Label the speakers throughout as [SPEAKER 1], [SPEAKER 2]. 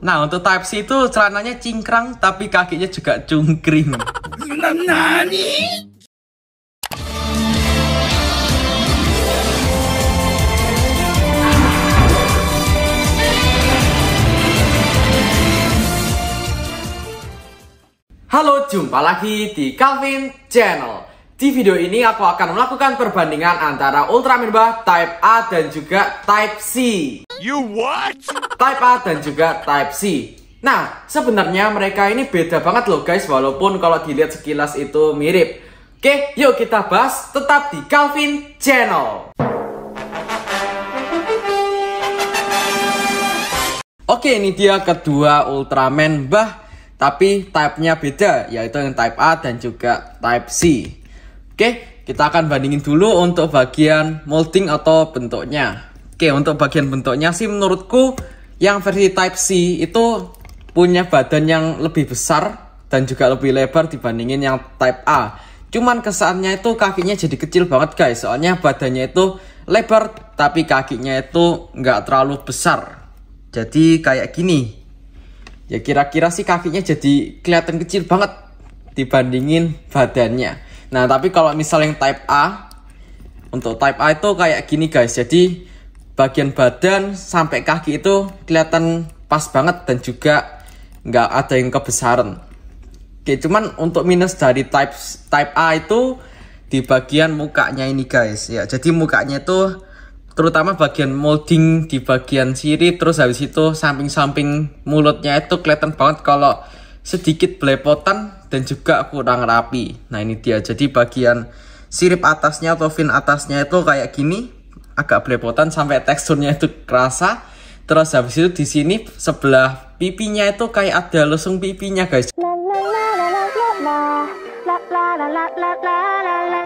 [SPEAKER 1] Nah, untuk Type C itu celananya cingkrang tapi kakinya juga cungkring.
[SPEAKER 2] Nani?
[SPEAKER 1] Halo, jumpa lagi di Calvin Channel. Di video ini aku akan melakukan perbandingan antara Ultraman Mbah Type A dan juga Type C.
[SPEAKER 2] You what?
[SPEAKER 1] Type A dan juga Type C. Nah, sebenarnya mereka ini beda banget loh guys, walaupun kalau dilihat sekilas itu mirip. Oke, yuk kita bahas tetap di Calvin Channel. Oke, ini dia kedua Ultraman Mbah, tapi type-nya beda, yaitu yang Type A dan juga Type C. Oke, kita akan bandingin dulu untuk bagian molding atau bentuknya. Oke, untuk bagian bentuknya sih menurutku yang versi Type C itu punya badan yang lebih besar dan juga lebih lebar dibandingin yang Type A. Cuman kesannya itu kakinya jadi kecil banget guys, soalnya badannya itu lebar tapi kakinya itu nggak terlalu besar. Jadi kayak gini. Ya kira-kira sih kakinya jadi kelihatan kecil banget dibandingin badannya. Nah, tapi kalau misalnya yang Type A, untuk Type A itu kayak gini guys. Jadi bagian badan sampai kaki itu kelihatan pas banget dan juga nggak ada yang kebesaran. Oke, cuman untuk minus dari Type A itu di bagian mukanya ini guys. Ya, jadi mukanya itu terutama bagian molding di bagian sirip, terus habis itu samping-samping mulutnya itu kelihatan banget kalau sedikit belepotan dan juga kurang rapi. Nah, ini dia. Jadi bagian sirip atasnya atau fin atasnya itu kayak gini, agak belepotan sampai teksturnya itu kerasa. Terus habis itu di sini sebelah pipinya itu kayak ada lesung pipinya, guys.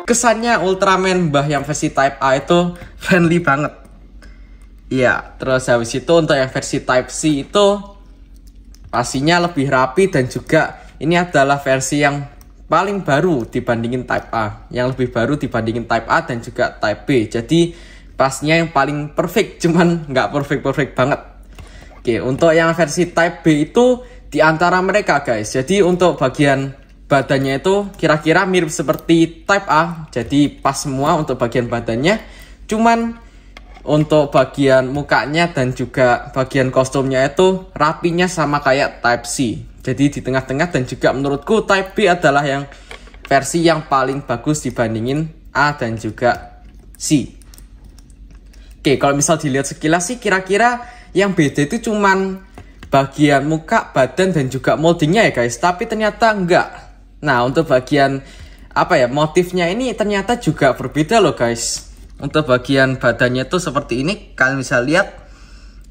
[SPEAKER 1] Kesannya Ultraman Mbah yang versi Type A itu friendly banget. Iya, terus habis itu untuk yang versi Type C itu pastinya lebih rapi dan juga ini adalah versi yang paling baru dibandingin Type A. Yang lebih baru dibandingin Type A dan juga Type B. Jadi pasnya yang paling perfect, cuman nggak perfect banget. Oke, untuk yang versi Type B itu di antara mereka guys. Jadi untuk bagian badannya itu kira-kira mirip seperti Type A. Jadi pas semua untuk bagian badannya. Cuman untuk bagian mukanya dan juga bagian kostumnya itu rapinya sama kayak Type C. Jadi di tengah-tengah dan juga menurutku Type B adalah yang versi yang paling bagus dibandingin A dan juga C. Oke, kalau misal dilihat sekilas sih kira-kira yang beda itu cuman bagian muka, badan dan juga moldingnya ya guys. Tapi ternyata enggak. Nah, untuk bagian motifnya ini ternyata juga berbeda loh guys. Untuk bagian badannya tuh seperti ini, kalian bisa lihat.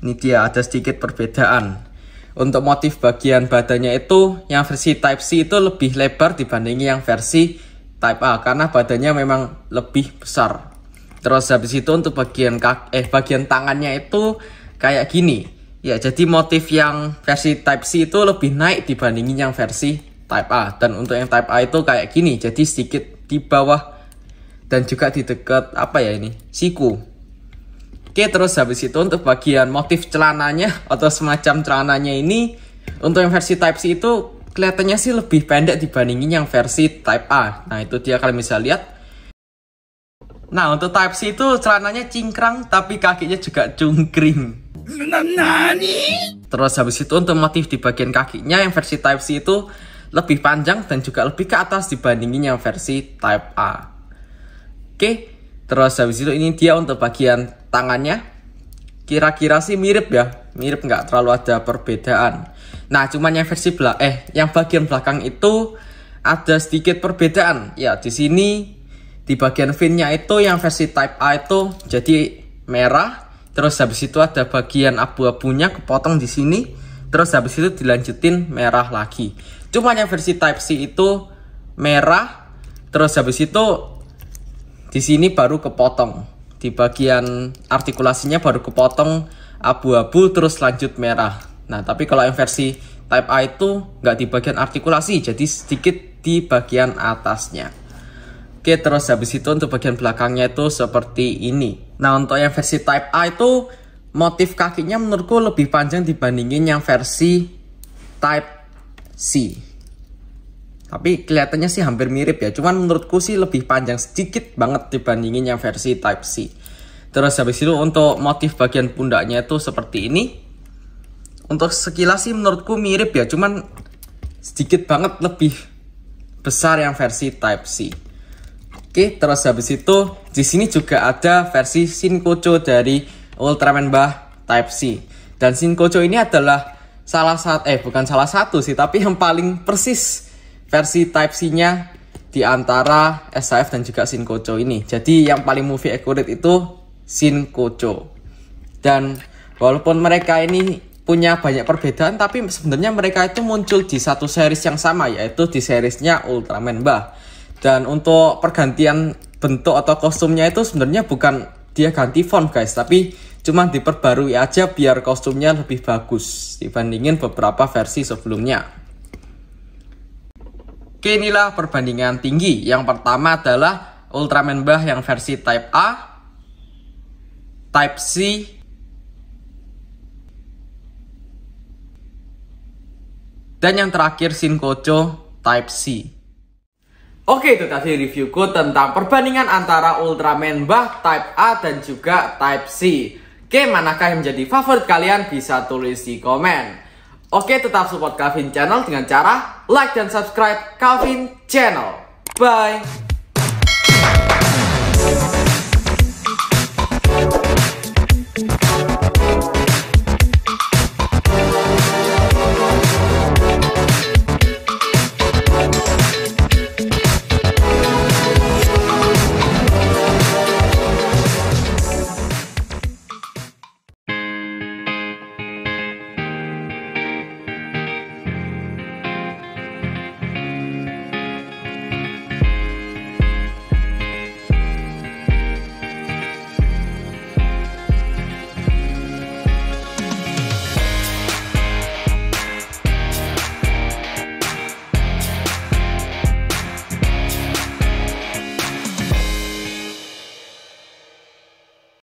[SPEAKER 1] Ini dia ada sedikit perbedaan. Untuk motif bagian badannya itu yang versi Type C itu lebih lebar dibandingin yang versi Type A karena badannya memang lebih besar. Terus habis itu untuk bagian tangannya itu kayak gini. Ya, jadi motif yang versi Type C itu lebih naik dibandingin yang versi Type A. Dan untuk yang Type A itu kayak gini, jadi sedikit di bawah dan juga di dekat siku. Oke, terus habis itu untuk bagian motif celananya atau semacam celananya ini untuk yang versi Type C itu kelihatannya sih lebih pendek dibandingin yang versi Type A. Nah, itu dia kalian bisa lihat. Nah, untuk Type C itu celananya cingkrang tapi kakinya juga cungkring.
[SPEAKER 2] Nani?
[SPEAKER 1] Terus habis itu untuk motif di bagian kakinya yang versi Type C itu lebih panjang dan juga lebih ke atas dibandingin yang versi Type A. Oke, terus habis itu ini dia untuk bagian tangannya. Kira-kira sih mirip ya, mirip nggak terlalu ada perbedaan. Nah, cuman yang versi yang bagian belakang itu ada sedikit perbedaan. Ya, di sini di bagian finnya itu yang versi Type A itu jadi merah. Terus habis itu ada bagian abu-abunya kepotong di sini. Terus habis itu dilanjutin merah lagi. Cuman yang versi Type C itu merah. Terus habis itu di sini baru kepotong. Di bagian artikulasinya baru kepotong abu-abu terus lanjut merah. Nah, tapi kalau yang versi Type A itu nggak di bagian artikulasi, jadi sedikit di bagian atasnya. Oke, terus habis itu untuk bagian belakangnya itu seperti ini. Nah, untuk yang versi Type A itu motif kakinya menurutku lebih panjang dibandingin yang versi Type C. Tapi kelihatannya sih hampir mirip ya. Cuman menurutku sih lebih panjang sedikit banget dibandingin yang versi Type C. Terus habis itu untuk motif bagian pundaknya itu seperti ini. Untuk sekilas sih menurutku mirip ya. Cuman sedikit banget lebih besar yang versi Type C. Oke, terus habis itu di sini juga ada versi Shinkocho dari Ultraman Bah Type C. Dan Shinkocho ini adalah bukan salah satu sih, tapi yang paling persis versi Type C-nya di antara SHF dan juga Shinkocho ini. Jadi yang paling movie accurate itu Shinkocho. Dan walaupun mereka ini punya banyak perbedaan, tapi sebenarnya mereka itu muncul di satu series yang sama, yaitu di seriesnya Ultraman Bah. Dan untuk pergantian bentuk atau kostumnya itu sebenarnya bukan dia ganti font guys, tapi cuma diperbarui aja biar kostumnya lebih bagus dibandingin beberapa versi sebelumnya. Oke, inilah perbandingan tinggi. Yang pertama adalah Ultraman Bah yang versi Type A, Type C, dan yang terakhir Shinkocho Type C. Oke, itu tadi reviewku tentang perbandingan antara Ultraman Bah Type A dan juga Type C. Oke, manakah yang menjadi favorit kalian? Bisa tulis di komen. Oke, tetap support Calvin Channel dengan cara like dan subscribe Calvin Channel. Bye!